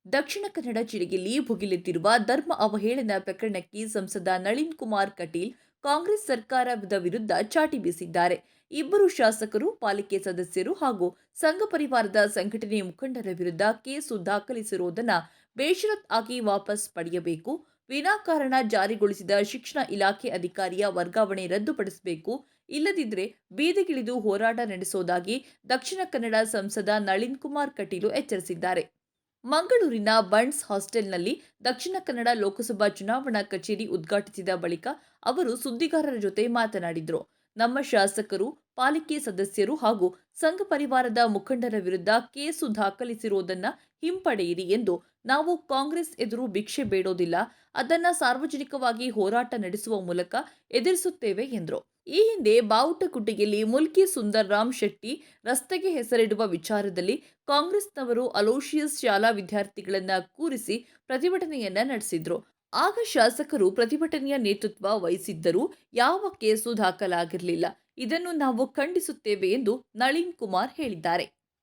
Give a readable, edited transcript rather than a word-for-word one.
ದಕ್ಷಿಣ ಕನ್ನಡ ಜಿಲ್ಲೆಯಲ್ಲಿ ಭುಗಿಲೆದ್ದಿರುವ ಧರ್ಮ ಅವಹೇಳನ ಪ್ರಕರಣಕ್ಕೆ ಸಂಸದ ನಳಿನ್ ಕುಮಾರ್ ಕಟೀಲ್ ಕಾಂಗ್ರೆಸ್ ಸರ್ಕಾರದ ವಿರುದ್ಧ ಚಾಟಿ ಬೀಸಿದ್ದಾರೆ. ಇಬ್ಬರು ಶಾಸಕರು, ಪಾಲಿಕೆ ಸದಸ್ಯರು ಹಾಗೂ ಸಂಘ ಪರಿವಾರದ ಸಂಘಟನೆ ಮುಖಂಡರ ವಿರುದ್ಧ ಕೇಸು ದಾಖಲಿಸಿರುವುದನ್ನು ಬೇಷರತ್ ಆಗಿ ವಾಪಸ್ ಪಡೆಯಬೇಕು, ವಿನಾಕಾರಣ ಜಾರಿಗೊಳಿಸಿದ ಶಿಕ್ಷಣ ಇಲಾಖೆ ಅಧಿಕಾರಿಯ ವರ್ಗಾವಣೆ ರದ್ದುಪಡಿಸಬೇಕು, ಇಲ್ಲದಿದ್ದರೆ ಬೀದಿಗಿಳಿದು ಹೋರಾಟ ನಡೆಸುವುದಾಗಿ ದಕ್ಷಿಣ ಕನ್ನಡ ಸಂಸದ ನಳಿನ್ ಕುಮಾರ್ ಕಟೀಲು ಎಚ್ಚರಿಸಿದ್ದಾರೆ. ಮಂಗಳೂರಿನ ಬಂಟ್ಸ್ ಹಾಸ್ಟೆಲ್ನಲ್ಲಿ ದಕ್ಷಿಣ ಕನ್ನಡ ಲೋಕಸಭಾ ಚುನಾವಣಾ ಕಚೇರಿ ಉದ್ಘಾಟಿಸಿದ ಬಳಿಕ ಅವರು ಸುದ್ದಿಗಾರರ ಜೊತೆ ಮಾತನಾಡಿದರು. ನಮ್ಮ ಶಾಸಕರು, ಪಾಲಿಕೆ ಸದಸ್ಯರು ಹಾಗೂ ಸಂಘ ಪರಿವಾರದ ಮುಖಂಡರ ವಿರುದ್ಧ ಕೇಸು ದಾಖಲಿಸಿರುವುದನ್ನು ಹಿಂಪಡೆಯಿರಿ ಎಂದು ನಾವು ಕಾಂಗ್ರೆಸ್ ಎದುರು ಭಿಕ್ಷೆ ಬೇಡೋದಿಲ್ಲ, ಅದನ್ನ ಸಾರ್ವಜನಿಕವಾಗಿ ಹೋರಾಟ ನಡೆಸುವ ಮೂಲಕ ಎದುರಿಸುತ್ತೇವೆ ಎಂದರು. ಈ ಹಿಂದೆ ಬಾವುಟಗುಡ್ಡೆಯಲ್ಲಿ ಮುಲ್ಕಿ ಸುಂದರ್ ರಾಮ್ ಶೆಟ್ಟಿ ರಸ್ತೆಗೆ ಹೆಸರಿಡುವ ವಿಚಾರದಲ್ಲಿ ಕಾಂಗ್ರೆಸ್ನವರು ಅಲೋಶಿಯಸ್ ಶಾಲಾ ವಿದ್ಯಾರ್ಥಿಗಳನ್ನ ಕೂರಿಸಿ ಪ್ರತಿಭಟನೆಯನ್ನ ನಡೆಸಿದ್ರು. ಆಗ ಶಾಸಕರು ಪ್ರತಿಭಟನೆಯ ನೇತೃತ್ವ ವಹಿಸಿದ್ದರೂ ಯಾವ ಕೇಸು ದಾಖಲಾಗಿರಲಿಲ್ಲ. ಇದನ್ನು ನಾವು ಖಂಡಿಸುತ್ತೇವೆ ಎಂದು ನಳಿನ್ ಕುಮಾರ್ ಹೇಳಿದ್ದಾರೆ.